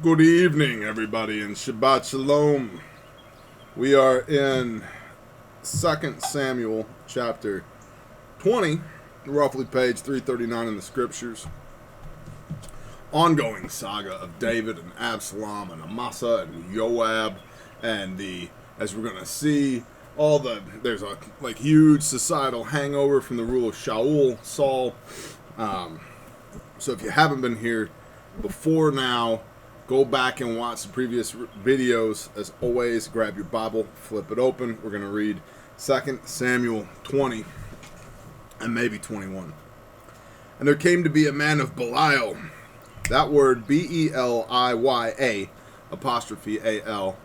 Good evening, everybody, and Shabbat Shalom. We are in 2 Samuel chapter 20, roughly page 339 in the scriptures. Ongoing saga of David and Absalom and Amasa and Joab, and as we're going to see, there's a huge societal hangover from the rule of Saul. So if you haven't been here before now, go back and watch the previous videos. As always, grab your Bible, flip it open. We're going to read 2 Samuel 20 and maybe 21. And there came to be a man of Belial. That word, B-E-L-I-Y-A, apostrophe A-L,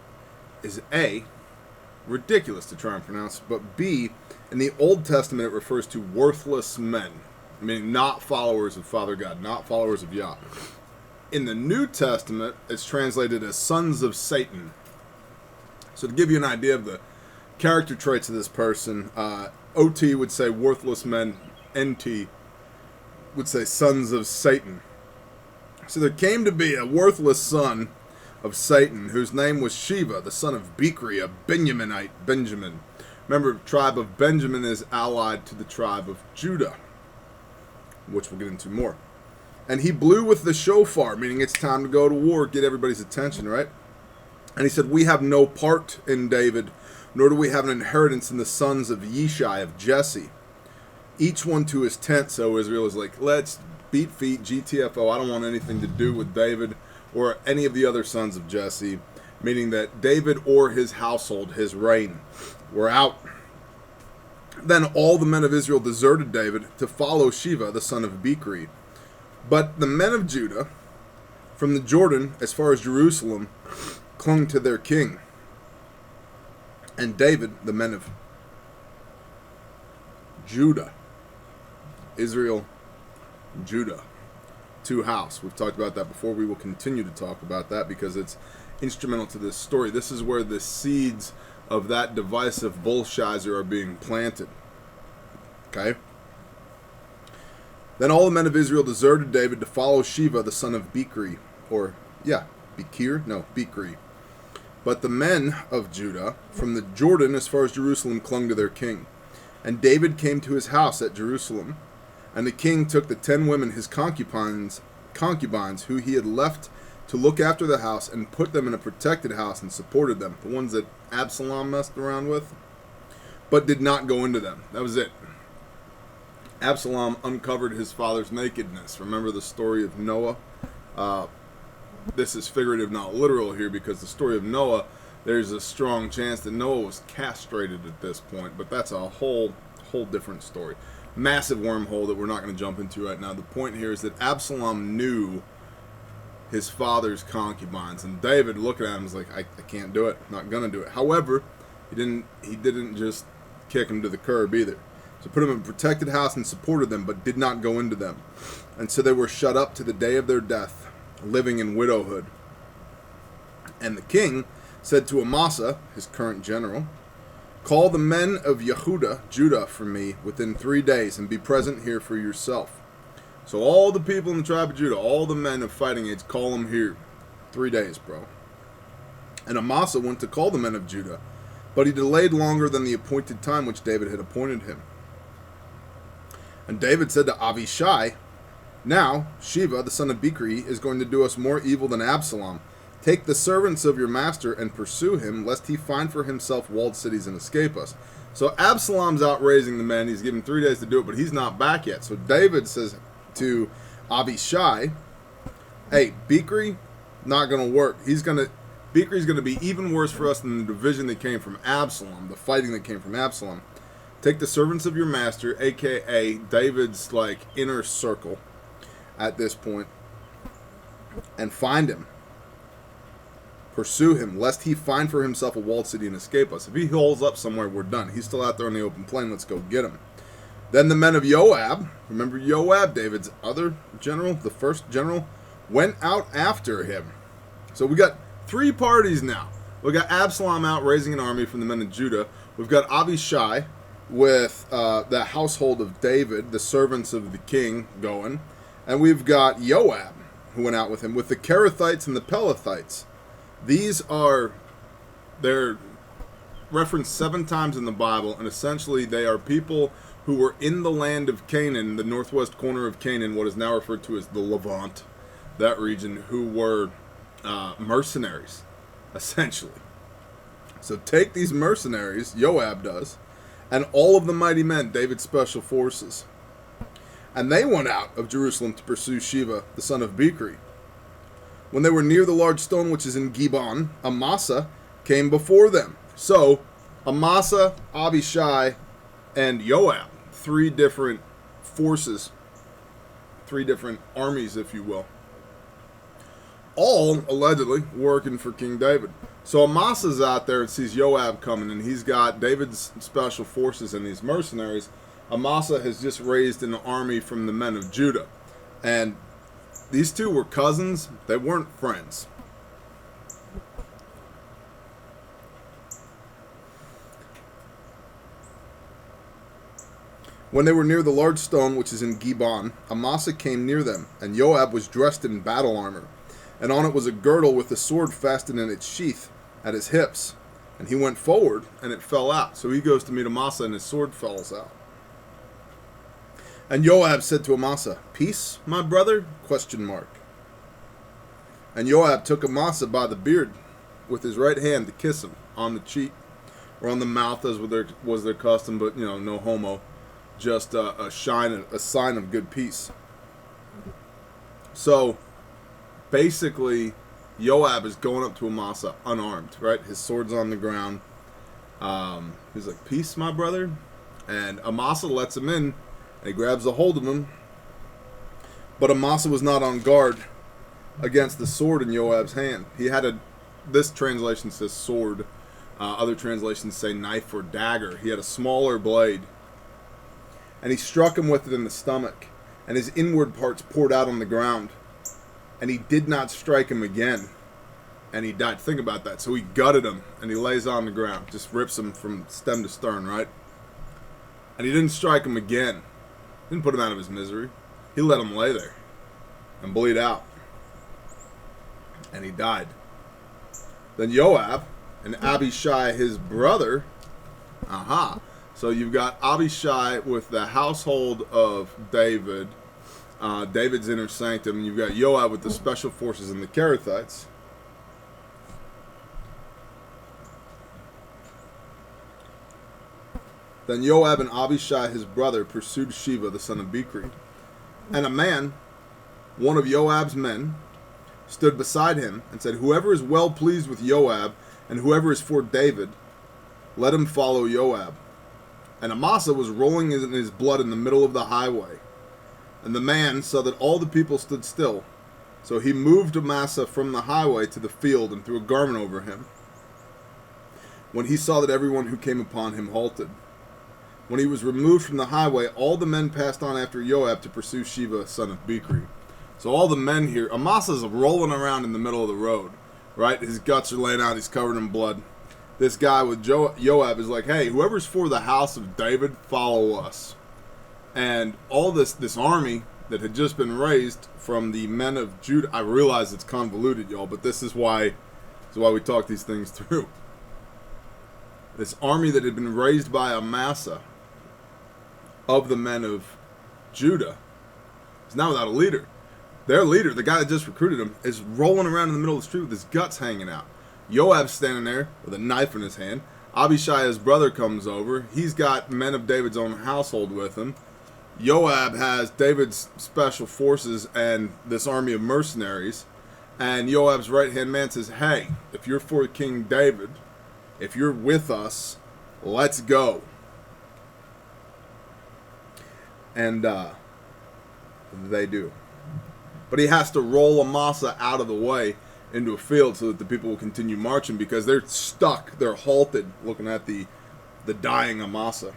is A, ridiculous to try and pronounce, but B, in the Old Testament, it refers to worthless men, meaning not followers of Father God, not followers of Yah. In the New Testament, it's translated as sons of Satan. So to give you an idea of the character traits of this person, OT would say worthless men, NT would say sons of Satan. So there came to be a worthless son of Satan, whose name was Sheba, the son of Bichri, a Benjaminite, Benjamin. Remember, the tribe of Benjamin is allied to the tribe of Judah, which we'll get into more. And he blew with the shofar, meaning it's time to go to war, get everybody's attention, right? And he said, we have no part in David, nor do we have an inheritance in the sons of Yishai, of Jesse. Each one to his tent. So Israel is like, let's beat feet, GTFO. I don't want anything to do with David or any of the other sons of Jesse, meaning that David or his household, his reign, were out. Then all the men of Israel deserted David to follow Sheba, the son of Bichri. But the men of Judah, from the Jordan as far as Jerusalem, clung to their king. And David, the men of Judah, Israel, Judah, two house. We've talked about that before. We will continue to talk about that because it's instrumental to this story. This is where the seeds of that divisive bullshizer are being planted. Okay? Then all the men of Israel deserted David to follow Sheba, the son of Bichri. Bichri. But the men of Judah, from the Jordan as far as Jerusalem, clung to their king. And David came to his house at Jerusalem. And the king took the 10 women, his concubines, who he had left to look after the house, and put them in a protected house and supported them. The ones that Absalom messed around with, but did not go into them. That was it. Absalom uncovered his father's nakedness. Remember the story of Noah? This is figurative, not literal here, because the story of Noah, there's a strong chance that Noah was castrated at this point, but that's a whole different story. Massive wormhole that we're not going to jump into right now. The point here is that Absalom knew his father's concubines, and David, looking at him, was like, I can't do it. I'm not going to do it. However, he didn't just kick him to the curb either. So put them in a protected house and supported them, but did not go into them. And so they were shut up to the day of their death, living in widowhood. And the king said to Amasa, his current general, call the men of Judah for me within 3 days, and be present here for yourself. So all the people in the tribe of Judah, all the men of fighting age, call them here. 3 days, bro. And Amasa went to call the men of Judah, but he delayed longer than the appointed time which David had appointed him. And David said to Abishai, now Sheba, the son of Bichri, is going to do us more evil than Absalom. Take the servants of your master and pursue him, lest he find for himself walled cities and escape us. So Absalom's out raising the men. He's given 3 days to do it, but he's not back yet. So David says to Abishai, hey, Bichri, not going to work. Bichri's going to be even worse for us than the division that came from Absalom, the fighting that came from Absalom. Take the servants of your master, a.k.a. David's inner circle at this point, and find him. Pursue him, lest he find for himself a walled city and escape us. If he holds up somewhere, we're done. He's still out there on the open plain. Let's go get him. Then the men of Joab, remember Joab, David's other general, the first general, went out after him. So we got 3 parties now. We got Absalom out raising an army from the men of Judah. We've got Abishai with the household of David, the servants of the king, going. And we've got Joab, who went out with him, with the Kerethites and the Pelethites. They're referenced 7 times in the Bible, and essentially they are people who were in the land of Canaan, the northwest corner of Canaan, what is now referred to as the Levant, that region, who were mercenaries, essentially. So take these mercenaries, Joab does, and all of the mighty men, David's special forces, and they went out of Jerusalem to pursue Sheba, the son of Bichri. When they were near the large stone which is in Gibeon, Amasa came before them. So, Amasa, Abishai, and Joab, 3 different forces, 3 different armies, if you will, all allegedly working for King David. So Amasa's out there and sees Joab coming, and he's got David's special forces and these mercenaries. Amasa has just raised an army from the men of Judah, and these 2 were cousins. They weren't friends. When they were near the large stone which is in Gibeon, Amasa came near them, and Joab was dressed in battle armor, and on it was a girdle with a sword fastened in its sheath at his hips. And he went forward, and it fell out. So he goes to meet Amasa, and his sword falls out. And Joab said to Amasa, "Peace, my brother?" ? And Joab took Amasa by the beard with his right hand to kiss him on the cheek, or on the mouth, as was their custom, but no homo, just a sign of good peace. So basically, Joab is going up to Amasa unarmed, right? His sword's on the ground. He's like, "Peace, my brother?" And Amasa lets him in, and he grabs a hold of him. But Amasa was not on guard against the sword in Joab's hand. He had this translation says sword. Other translations say knife or dagger. He had a smaller blade. And he struck him with it in the stomach, and his inward parts poured out on the ground. And he did not strike him again, and he died. Think about that. So he gutted him, and he lays on the ground, just rips him from stem to stern, right? And he didn't strike him again. Didn't put him out of his misery. He let him lay there and bleed out, and he died. Then Joab and Abishai, his brother, so you've got Abishai with the household of David, David's inner sanctum. You've got Joab with the special forces and the Kerethites. Then Joab and Abishai, his brother, pursued Sheba, the son of Bichri. And a man, one of Joab's men, stood beside him and said, "Whoever is well pleased with Joab, and whoever is for David, let him follow Joab." And Amasa was rolling in his blood in the middle of the highway. And the man saw that all the people stood still. So he moved Amasa from the highway to the field and threw a garment over him. When he saw that everyone who came upon him halted. When he was removed from the highway, all the men passed on after Joab to pursue Sheba, son of Bichri. So all the men here, Amasa's rolling around in the middle of the road, right? His guts are laying out, he's covered in blood. This guy with Joab is like, "Hey, whoever's for the house of David, follow us." And all this army that had just been raised from the men of Judah, I realize it's convoluted, y'all, but this is why we talk these things through. This army that had been raised by Amasa of the men of Judah is now without a leader. Their leader, the guy that just recruited him, is rolling around in the middle of the street with his guts hanging out. Joab's standing there with a knife in his hand. Abishai, his brother, comes over. He's got men of David's own household with him. Joab has David's special forces and this army of mercenaries. And Joab's right-hand man says, "Hey, if you're for King David, if you're with us, let's go." And they do. But he has to roll Amasa out of the way into a field so that the people will continue marching, because they're stuck, they're halted, looking at the dying Amasa.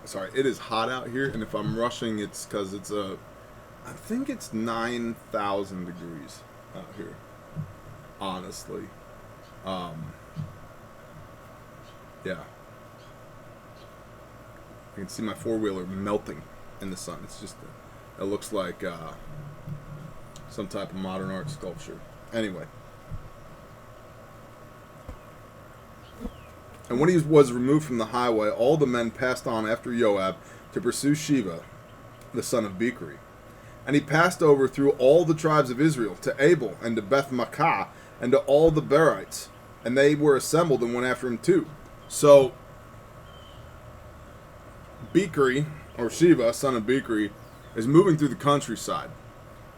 Sorry, it is hot out here, and if I'm rushing, it's because it's I think it's 9,000 degrees out here, honestly. Yeah. You can see my four-wheeler melting in the sun. It's just, it looks like some type of modern art sculpture. Anyway. And when he was removed from the highway, all the men passed on after Joab to pursue Sheba, the son of Bichri. And he passed over through all the tribes of Israel, to Abel, and to Beth-Makkah, and to all the Berites. And they were assembled and went after him too. So, Bichri, or Sheba, son of Bichri, is moving through the countryside.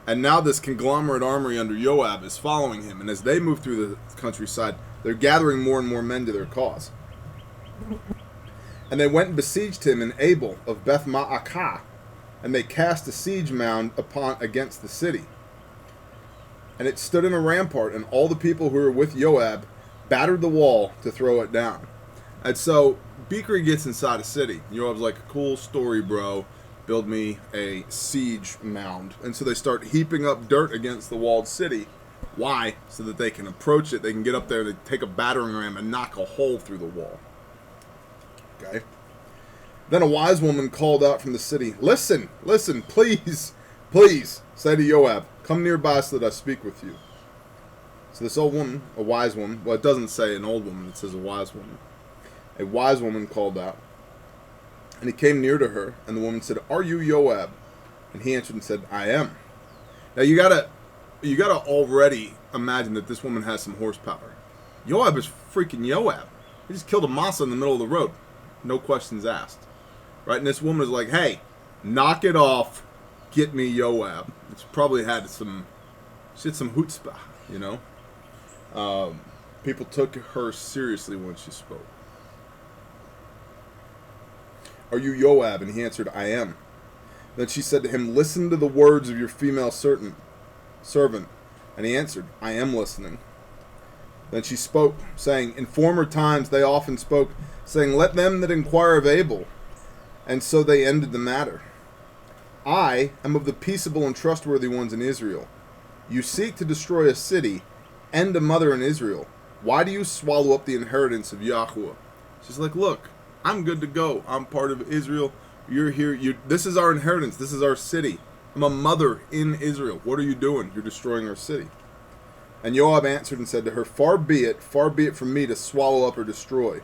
And now this conglomerate army under Joab is following him. And as they move through the countryside, they're gathering more and more men to their cause. And they went and besieged him in Abel of Beth-Makkah, and they cast a siege mound against the city. And it stood in a rampart, and all the people who were with Joab battered the wall to throw it down. And so Bichri gets inside a city. Joab's like, cool story, bro. Build me a siege mound. And so they start heaping up dirt against the walled city. Why? So that they can approach it. They can get up there, they take a battering ram and knock a hole through the wall. Okay. Then a wise woman called out from the city, listen, please, say to Joab, come nearby so that I speak with you. So this old woman, a wise woman, well, it doesn't say an old woman, it says a wise woman. A wise woman called out, and he came near to her, and the woman said, are you Joab? And he answered and said, I am. Now you gotta already imagine that this woman has some horsepower. Joab is freaking Joab. He just killed Amasa in the middle of the road. No questions asked. Right? And this woman is like, hey, knock it off. Get me Joab. She probably had some chutzpah, you know. People took her seriously when she spoke. Are you Joab? And he answered, I am. Then she said to him, listen to the words of your female servant. And he answered, I am listening. Then she spoke, saying, in former times they often spoke, saying, let them that inquire of Abel. And so they ended the matter. I am of the peaceable and trustworthy ones in Israel. You seek to destroy a city and a mother in Israel. Why do you swallow up the inheritance of Yahweh? She's like, look, I'm good to go. I'm part of Israel. You're here. This is our inheritance. This is our city. I'm a mother in Israel. What are you doing? You're destroying our city. And Joab answered and said to her, far be it from me to swallow up or destroy.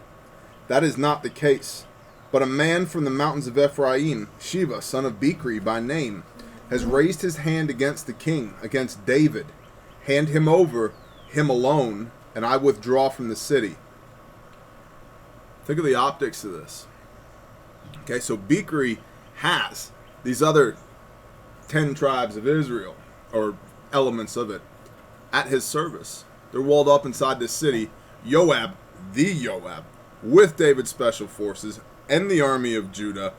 That is not the case. But a man from the mountains of Ephraim, Sheba, son of Bichri by name, has raised his hand against the king, against David. Hand him over, him alone, and I withdraw from the city. Think of the optics of this. Okay, so Bichri has these other 10 tribes of Israel, or elements of it, at his service. They're walled up inside this city. Joab, with David's special forces, and the army of Judah,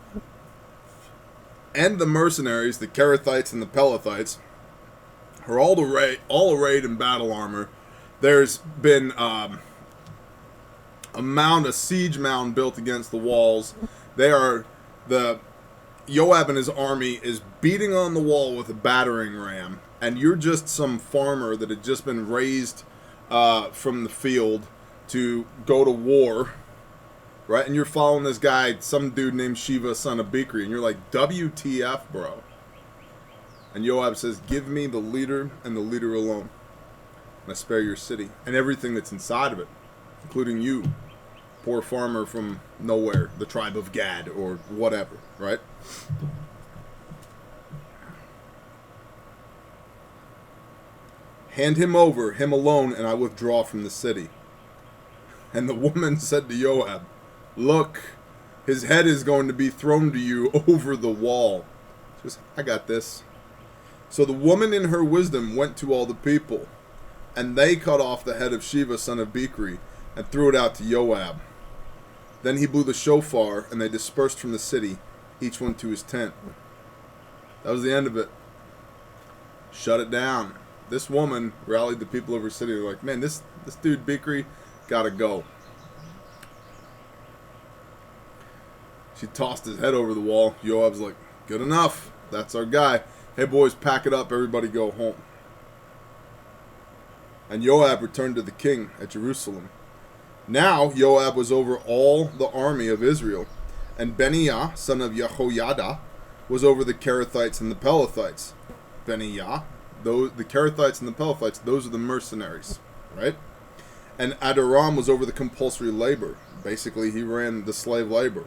and the mercenaries, the Kerethites and the Pelethites, are all arrayed in battle armor. There's been a siege mound built against the walls. Joab and his army is beating on the wall with a battering ram, and you're just some farmer that had just been raised from the field to go to war, right? And you're following this guy, some dude named Sheba, son of Bichri, and you're like, WTF, bro? And Joab says, give me the leader and the leader alone, and I spare your city and everything that's inside of it, including you, poor farmer from nowhere, the tribe of Gad, or whatever, right? Hand him over, him alone, and I withdraw from the city. And the woman said to Joab, look, his head is going to be thrown to you over the wall. She goes, I got this. So the woman in her wisdom went to all the people, and they cut off the head of Sheba, son of Bichri, and threw it out to Joab. Then he blew the shofar, and they dispersed from the city, each one to his tent. That was the end of it. Shut it down. This woman rallied the people of her city. They're like, man, this dude Bichri gotta go. She tossed his head over the wall. Joab's like, good enough. That's our guy. Hey, boys, pack it up. Everybody go home. And Joab returned to the king at Jerusalem. Now Joab was over all the army of Israel, and Benaiah, son of Jehoiada, was over the Kerethites and the Pelethites. Benaiah those, the Kerethites and the Pelethites, those are the mercenaries, right? And Adoram was over the compulsory labor. Basically, he ran the slave labor.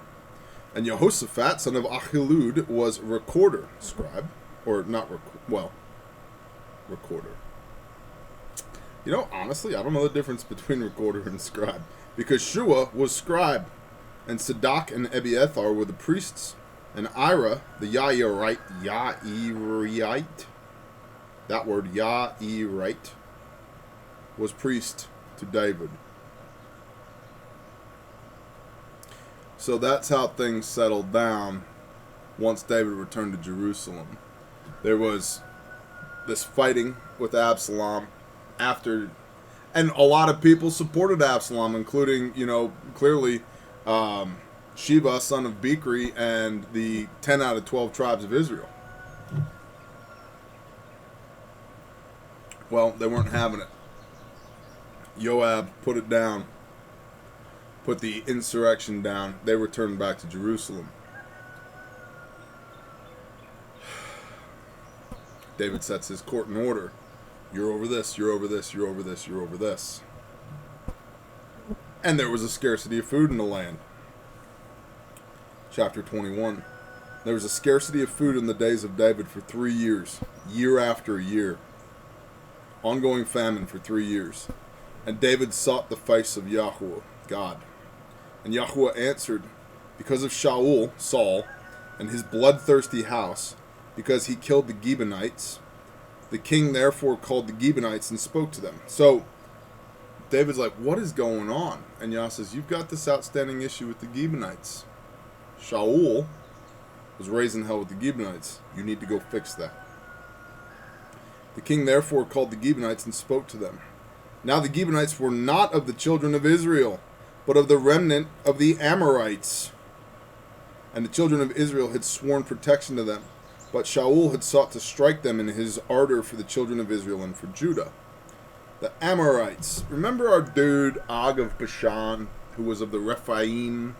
And Jehoshaphat, son of Ahilud, was recorder, scribe, or not, recorder. You know, honestly, I don't know the difference between recorder and scribe, because Shua was scribe, and Sadak and Abiathar were the priests, and Ira, the Yairite, that word Yairite, was priest to David. So that's how things settled down once David returned to Jerusalem. There was this fighting with Absalom after, and a lot of people supported Absalom, including, you know, clearly Sheba, son of Bichri, and the 10 out of 12 tribes of Israel. Well, they weren't having it. Joab put it down, put the insurrection down. They returned back to Jerusalem. David sets his court in order. You're over this, you're over this, you're over this, you're over this. And there was a scarcity of food in the land. Chapter 21. There was a scarcity of food in the days of David for 3 years, year after year. Ongoing famine for 3 years. And David sought the face of Yahweh, God. And Yahweh answered, because of Saul, and his bloodthirsty house, because he killed the Gibeonites. The king therefore called the Gibeonites and spoke to them. So David's like, what is going on? And Yah says, you've got this outstanding issue with the Gibeonites. Shaul was raising hell with the Gibeonites. You need to go fix that. The king therefore called the Gibeonites and spoke to them. Now the Gibeonites were not of the children of Israel, but of the remnant of the Amorites. And the children of Israel had sworn protection to them. But Shaul had sought to strike them in his ardor for the children of Israel and for Judah. The Amorites. Remember our dude, Og of Bashan, who was of the Rephaim,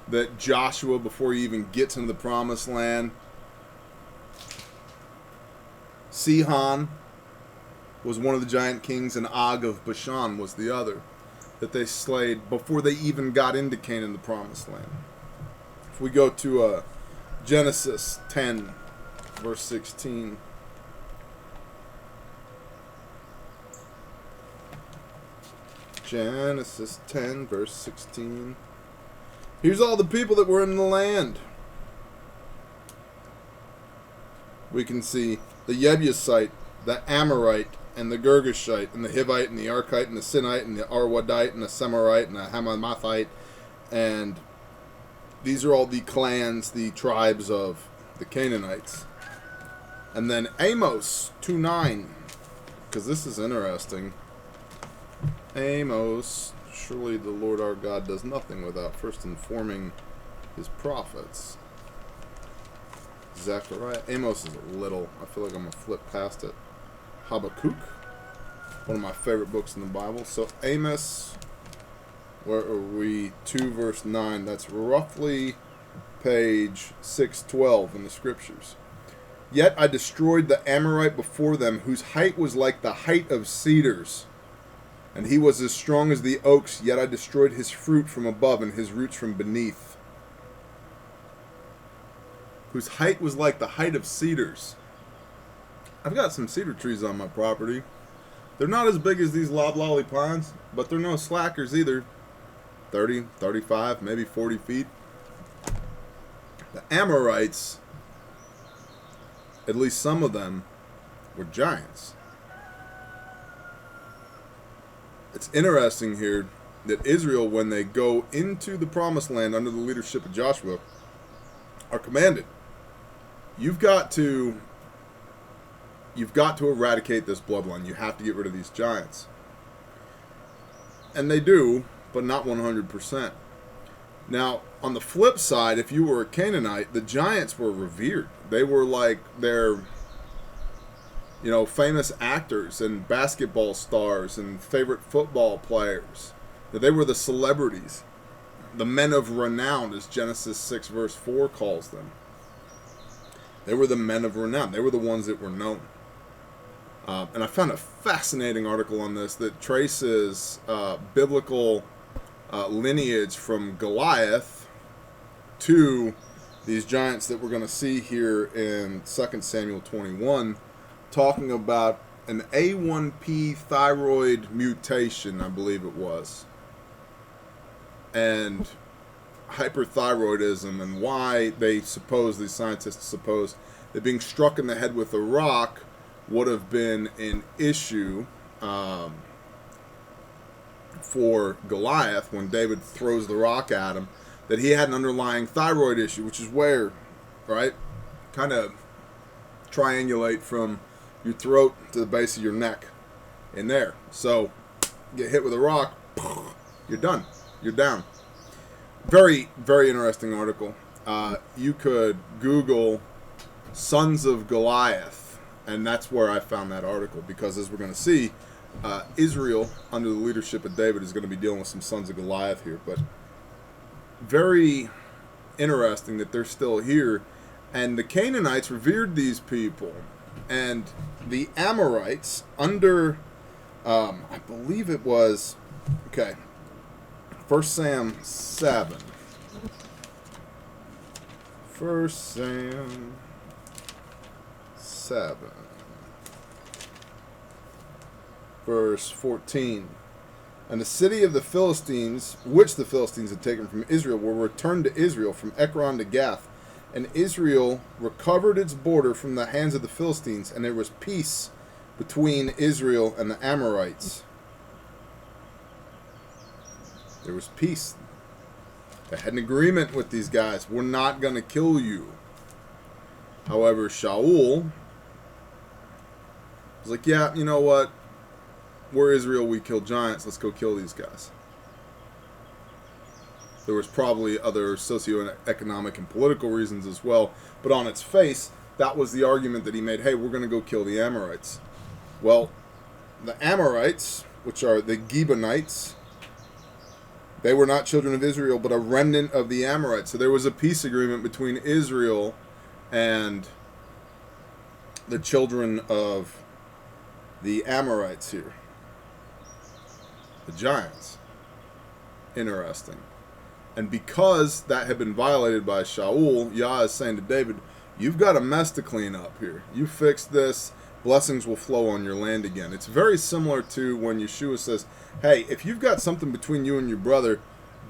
that Joshua, before he even gets into the promised land, Sihon was one of the giant kings, and Og of Bashan was the other, that they slayed before they even got into Canaan, the promised land. If we go to Genesis 10, verse 16. Genesis 10, verse 16. Here's all the people that were in the land. We can see the Jebusite, the Amorite, and the Girgashite, and the Hivite, and the Archite, and the Sinite, and the Arwadite, and the Semirite, and the Hamamathite. And these are all the clans, the tribes of the Canaanites. And then Amos 2:9, because this is interesting. Amos, surely the Lord our God does nothing without first informing his prophets. Zechariah. Amos is a little, I feel like I'm going to flip past it. Habakkuk, one of my favorite books in the Bible. So Amos, where are we? 2 verse 9. That's roughly page 612 in the scriptures. Yet I destroyed the Amorite before them, whose height was like the height of cedars. And he was as strong as the oaks, yet I destroyed his fruit from above and his roots from beneath. Whose height was like the height of cedars. I've got some cedar trees on my property. They're not as big as these loblolly pines, but they're no slackers either. 30, 35, maybe 40 feet. The Amorites, at least some of them, were giants. It's interesting here that Israel, when they go into the promised land under the leadership of Joshua, are commanded, you've got to eradicate this bloodline. You have to get rid of these giants. And they do, but not 100%. Now, on the flip side, if you were a Canaanite, the giants were revered. They were like their, famous actors and basketball stars and favorite football players. They were the celebrities. The men of renown, as Genesis 6 verse 4 calls them. They were the men of renown. They were the ones that were known. And I found a fascinating article on this that traces biblical lineage from Goliath to these giants that we're going to see here in 2 Samuel 21, talking about an A1P thyroid mutation, I believe it was, and hyperthyroidism, and why these scientists suppose that being struck in the head with a rock would have been an issue for Goliath when David throws the rock at him, that he had an underlying thyroid issue, which is where, right, kind of triangulate from your throat to the base of your neck in there. So, get hit with a rock, you're done. You're down. Very, very interesting article. You could Google Sons of Goliath, and that's where I found that article, because as we're going to see, Israel, under the leadership of David, is going to be dealing with some Sons of Goliath here. But very interesting that they're still here. And the Canaanites revered these people. And the Amorites, under, I believe it was, 1 Sam 7. 1 Sam 7. Verse 14. And the city of the Philistines, which the Philistines had taken from Israel, were returned to Israel from Ekron to Gath. And Israel recovered its border from the hands of the Philistines, and there was peace between Israel and the Amorites. There was peace. They had an agreement with these guys. We're not going to kill you. However, Shaul was like, yeah, you know what? We're Israel, we kill giants. Let's go kill these guys. There was probably other socioeconomic and political reasons as well. But on its face, that was the argument that he made. Hey, we're going to go kill the Amorites. Well, the Amorites, which are the Gibeonites, they were not children of Israel, but a remnant of the Amorites. So there was a peace agreement between Israel and the children of the Amorites here. The giants. Interesting. And because that had been violated by Shaul, Yah is saying to David, you've got a mess to clean up here. You fix this, blessings will flow on your land again. It's very similar to when Yeshua says, hey, if you've got something between you and your brother,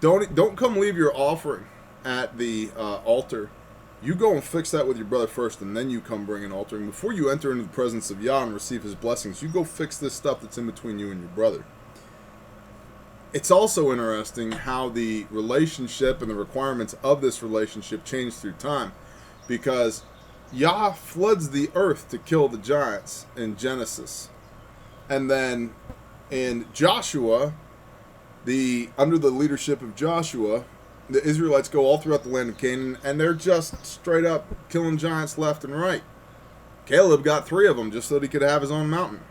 don't come leave your offering at the altar. You go and fix that with your brother first, and then you come bring an offering. Before you enter into the presence of Yah and receive his blessings, you go fix this stuff that's in between you and your brother. It's also interesting how the relationship and the requirements of this relationship change through time, because Yah floods the earth to kill the giants in Genesis. And then in Joshua, under the leadership of Joshua, the Israelites go all throughout the land of Canaan, and they're just straight up killing giants left and right. Caleb got 3 of them just so that he could have his own mountain.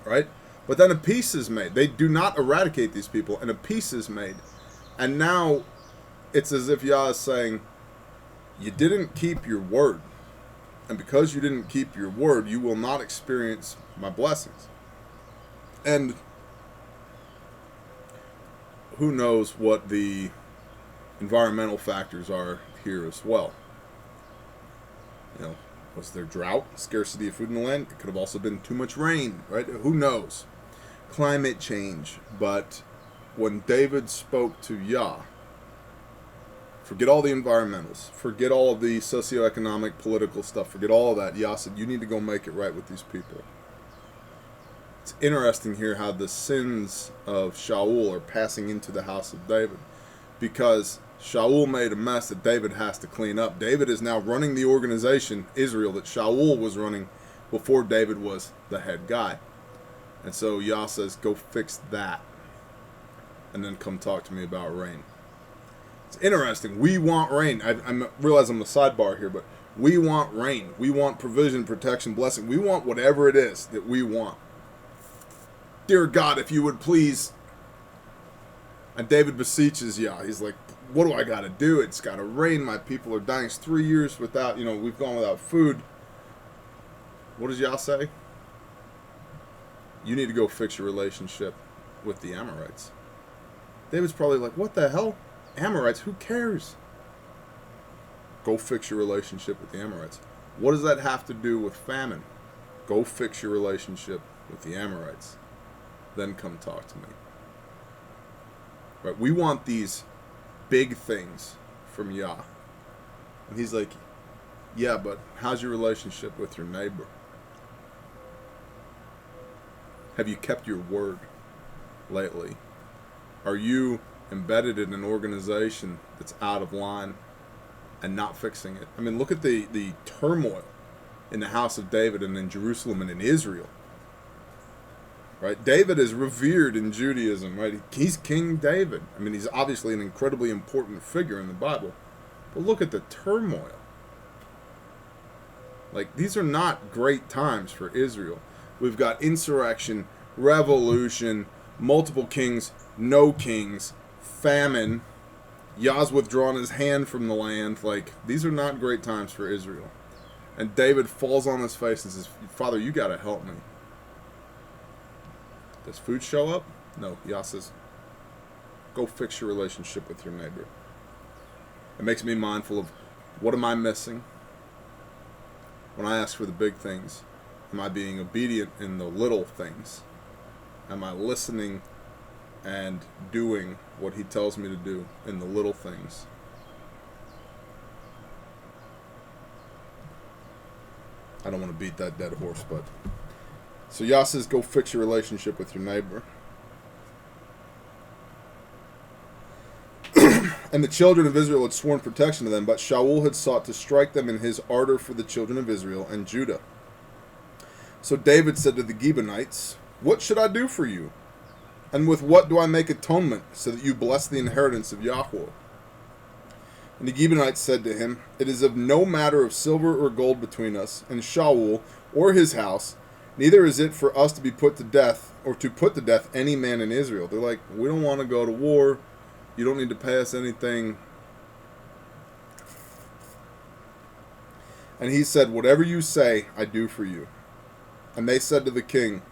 Right? But then a peace is made. They do not eradicate these people, and a peace is made. And now it's as if Yah is saying, you didn't keep your word. And because you didn't keep your word, you will not experience my blessings. And who knows what the environmental factors are here as well. You know, was there drought, scarcity of food in the land? It could have also been too much rain, right? Who knows? Climate change. But when David spoke to Yah, forget all the environmentals, forget all of the socioeconomic, political stuff, forget all of that. Yah said, you need to go make it right with these people. It's interesting here how the sins of Shaul are passing into the house of David, because Shaul made a mess that David has to clean up. David is now running the organization, Israel, that Shaul was running before David was the head guy. And so Yah says, go fix that, and then come talk to me about rain. It's interesting. We want rain. I realize I'm a sidebar here, but we want rain. We want provision, protection, blessing. We want whatever it is that we want. Dear God, if you would please. And David beseeches Yah. He's like, what do I got to do? It's got to rain. My people are dying. It's 3 years without, we've gone without food. What does Yah say? you need to go fix your relationship with the Amorites. David's probably like, what the hell? Amorites? Who cares? Go fix your relationship with the Amorites. What does that have to do with famine? Go fix your relationship with the Amorites. Then come talk to me. Right? We want these big things from Yah. And he's like, yeah, but how's your relationship with your neighbor? Have you kept your word lately? Are you embedded in an organization that's out of line and not fixing it? I mean, look at the turmoil in the house of David and in Jerusalem and in Israel. Right? David is revered in Judaism, right? He's King David. I mean, he's obviously an incredibly important figure in the Bible. But look at the turmoil. Like, these are not great times for Israel. We've got insurrection, revolution, multiple kings, no kings, famine. Yah's withdrawn his hand from the land. Like, these are not great times for Israel. And David falls on his face and says, Father, you got to help me. Does food show up? No. Yah says, go fix your relationship with your neighbor. It makes me mindful of, what am I missing? When I ask for the big things, am I being obedient in the little things? Am I listening and doing what he tells me to do in the little things? I don't want to beat that dead horse, but... So Yah says, go fix your relationship with your neighbor. And the children of Israel had sworn protection to them, but Shaul had sought to strike them in his ardor for the children of Israel and Judah. So David said to the Gibeonites, what should I do for you? And with what do I make atonement, so that you bless the inheritance of Yahweh? And the Gibeonites said to him, it is of no matter of silver or gold between us and Shaul or his house, neither is it for us to be put to death, or to put to death any man in Israel. They're like, we don't want to go to war. You don't need to pay us anything. And he said, whatever you say, I do for you. And they said to the king,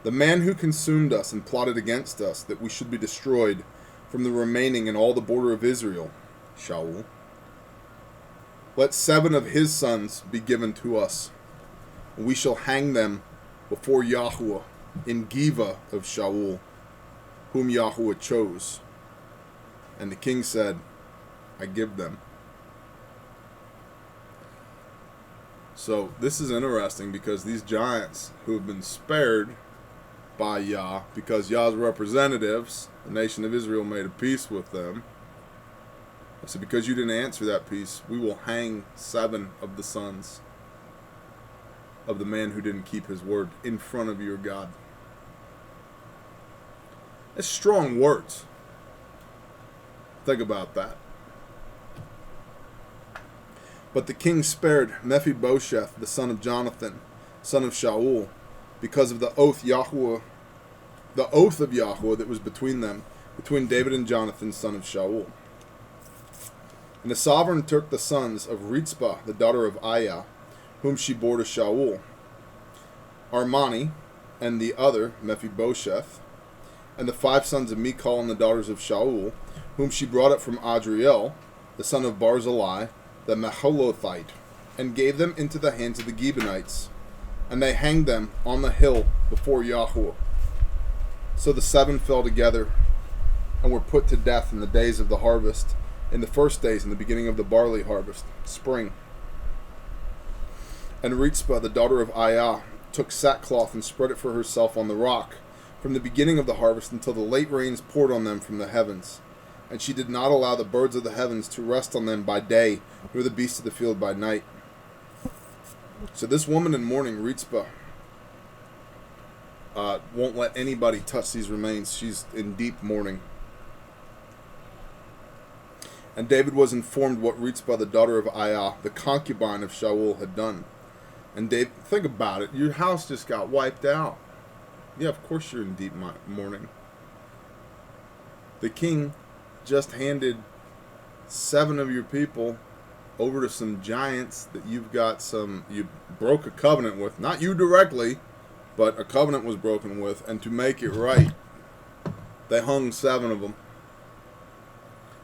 the man who consumed us and plotted against us, that we should be destroyed from the remaining in all the border of Israel, Shaul, let 7 of his sons be given to us, and we shall hang them before Yahweh in Giva of Shaul, whom Yahweh chose. And the king said, I give them. So this is interesting, because these giants who have been spared by Yah, because Yah's representatives, the nation of Israel, made a peace with them. I said, because you didn't answer that peace, we will hang 7 of the sons of the man who didn't keep his word in front of your God. That's strong words. Think about that. But the king spared Mephibosheth, the son of Jonathan, son of Shaul, because of the oath of Yahweh that was between them, between David and Jonathan, son of Shaul. And the sovereign took the sons of Ritzpah, the daughter of Aiah, whom she bore to Shaul, Armani, and the other, Mephibosheth, and the 5 sons of Michal and the daughters of Shaul, whom she brought up from Adriel, the son of Barzillai, the Maholothite, and gave them into the hands of the Gibeonites, and they hanged them on the hill before Yahweh. So the 7 fell together, and were put to death in the days of the harvest, in the first days in the beginning of the barley harvest, spring. And Ritzpah, the daughter of Aiah, took sackcloth and spread it for herself on the rock, from the beginning of the harvest until the late rains poured on them from the heavens. And she did not allow the birds of the heavens to rest on them by day, nor the beasts of the field by night. So this woman in mourning, Ritzpah, won't let anybody touch these remains. She's in deep mourning. And David was informed what Ritzpah, the daughter of Aiah, the concubine of Shaul, had done. And David, think about it. Your house just got wiped out. Yeah, of course you're in deep mourning. The king just handed 7 of your people over to some giants that you broke a covenant with. Not you directly, But a covenant was broken with, and to make it right, they hung 7 of them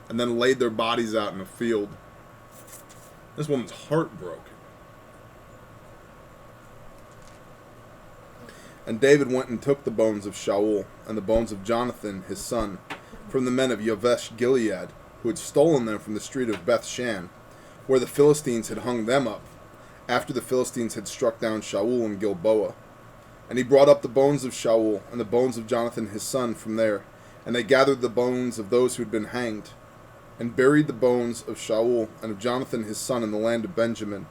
and then laid their bodies out in a field. This woman's heartbroken. And David went and took the bones of Shaul and the bones of Jonathan, his son, from the men of Yavesh Gilead, who had stolen them from the street of Beth-shan, where the Philistines had hung them up, after the Philistines had struck down Shaul in Gilboa. And he brought up the bones of Shaul and the bones of Jonathan his son from there, and they gathered the bones of those who had been hanged, and buried the bones of Shaul and of Jonathan his son in the land of Benjamin,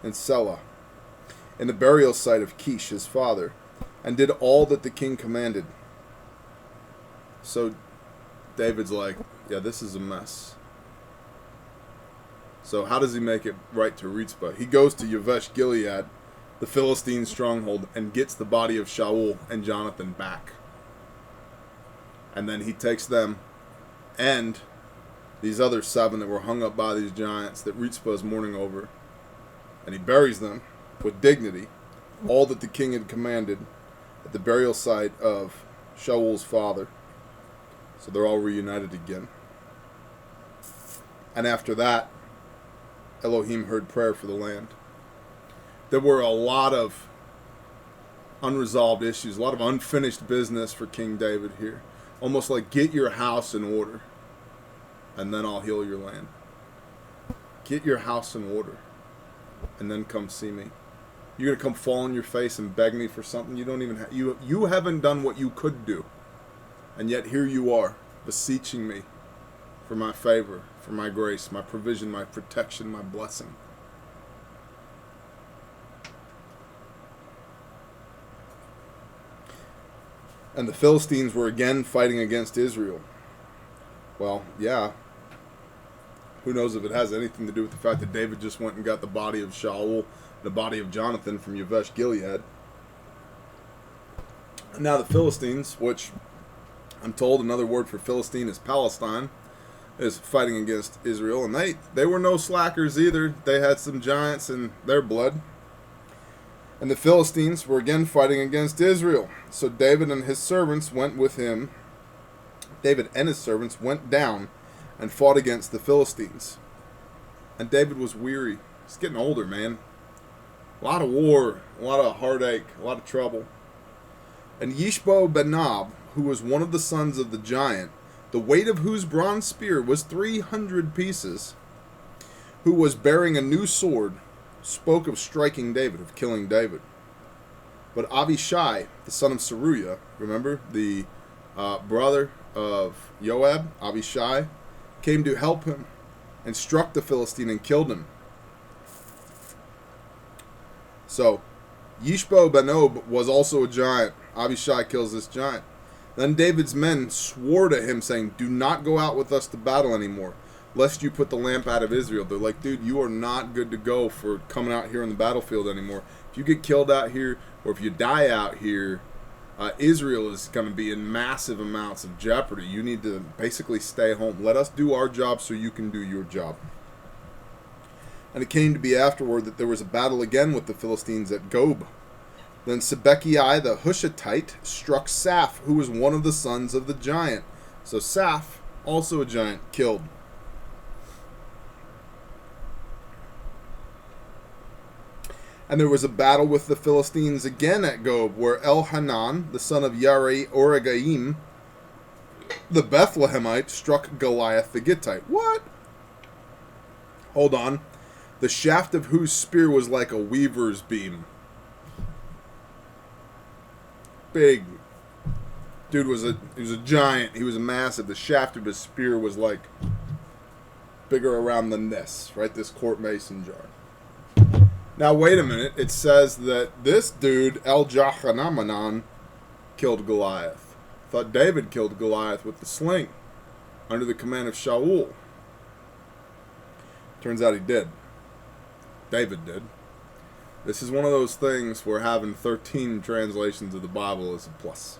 in Selah, in the burial site of Kish his father, and did all that the king commanded. So David's like, yeah, this is a mess. So how does he make it right to Ritzpah? He goes to Yavesh Gilead, the Philistine stronghold, and gets the body of Shaul and Jonathan back. And then he takes them and these other 7 that were hung up by these giants that Ritzpah is mourning over, and he buries them with dignity, all that the king had commanded, at the burial site of Shaul's father. So they're all reunited again. And after that, Elohim heard prayer for the land. There were a lot of unresolved issues, a lot of unfinished business for King David here. Almost like, get your house in order, and then I'll heal your land. Get your house in order, and then come see me. You're gonna come fall on your face and beg me for something you don't even you haven't done what you could do, and yet here you are beseeching me for my favor, for my grace, my provision, my protection, my blessing. And the Philistines were again fighting against Israel. Well, yeah. Who knows if it has anything to do with the fact that David just went and got the body of Shaul, the body of Jonathan from Yavesh Gilead. And now the Philistines, which I'm told another word for Philistine is Palestine, is fighting against Israel. And they were no slackers either. They had some giants in their blood. And the Philistines were again fighting against Israel. So David and his servants went with him. David and his servants went down and fought against the Philistines. And David was weary. He's getting older, man. A lot of war, a lot of heartache, a lot of trouble. And Yishbo Benab, who was one of the sons of the giant, the weight of whose bronze spear was 300 pieces, who was bearing a new sword, spoke of striking David, of killing David. But Abishai, the son of Zeruiah, remember, the brother of Joab, Abishai, came to help him and struck the Philistine and killed him. So, Yishbo Benob was also a giant. Abishai kills this giant. Then David's men swore to him, saying, do not go out with us to battle anymore, lest you put the lamp out of Israel. They're like, dude, you are not good to go for coming out here on the battlefield anymore. If you get killed out here, or if you die out here, Israel is going to be in massive amounts of jeopardy. You need to basically stay home. Let us do our job so you can do your job. And it came to be afterward that there was a battle again with the Philistines at Gob. Then Sibekai the Hushathite struck Saph, who was one of the sons of the giant. So Saph, also a giant, killed. And there was a battle with the Philistines again at Gob, where Elhanan, the son of Yari Oregaim, the Bethlehemite, struck Goliath the Gittite. What? Hold on. The shaft of whose spear was like a weaver's beam. Big. Dude he was a giant. He was massive. The shaft of his spear was like bigger around than this, right? This quart mason jar. Now, wait a minute. It says that this dude, El-Jahananan, killed Goliath. I thought David killed Goliath with the sling under the command of Shaul. Turns out he did. David did. This is one of those things where having 13 translations of the Bible is a plus.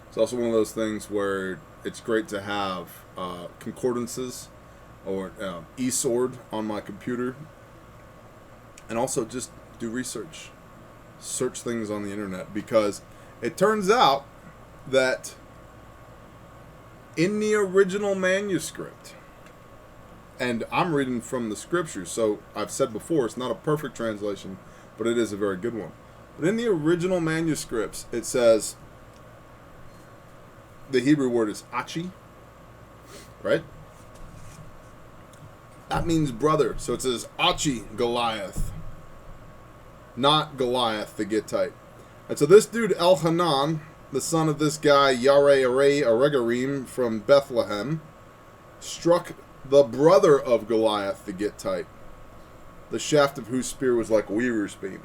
It's also one of those things where it's great to have concordances or eSword on my computer. And also just do research. search things on the internet, because it turns out that in the original manuscript, and I'm reading from the scriptures, so I've said before, it's not a perfect translation, but it is a very good one. But in the original manuscripts, it says, the Hebrew word is achi, right? That means brother. So it says achi Goliath, not Goliath the Gittite. And so this dude Elhanan, the son of this guy Aregarim from Bethlehem, struck the brother of Goliath the Gittite, the shaft of whose spear was like a weaver's beam.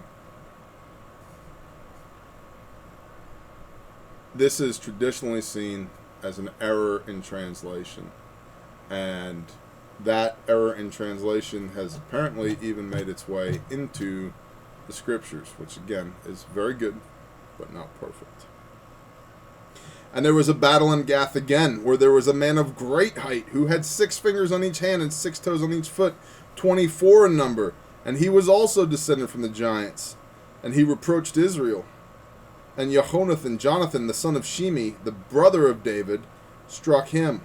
This is traditionally seen as an error in translation, and that error in translation has apparently even made its way into the scriptures, which again is very good, but not perfect. And there was a battle in Gath again, where there was a man of great height, who had 6 fingers on each hand and 6 toes on each foot, 24 in number, and he was also descended from the giants. And he reproached Israel. And Jonathan, the son of Shimi, the brother of David, struck him.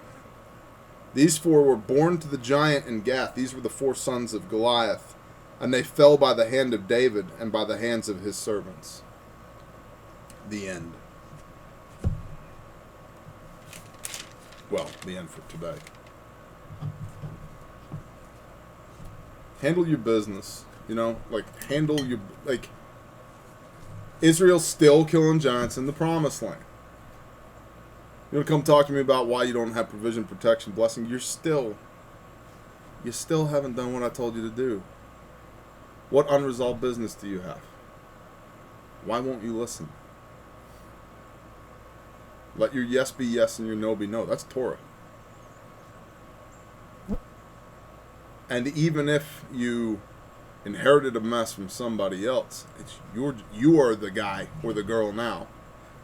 These 4 were born to the giant in Gath. These were the 4 sons of Goliath. And they fell by the hand of David and by the hands of his servants. The end. Well, the end for today. Handle your business. Handle your... Israel's still killing giants in the promised land. You want to come talk to me about why you don't have provision, protection, blessing? You still haven't done what I told you to do. What unresolved business do you have? Why won't you listen? Let your yes be yes and your no be no. That's Torah. And even if you inherited a mess from somebody else, you are the guy or the girl now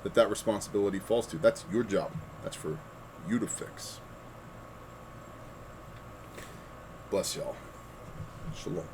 that responsibility falls to. That's your job. That's for you to fix. Bless y'all. Shalom.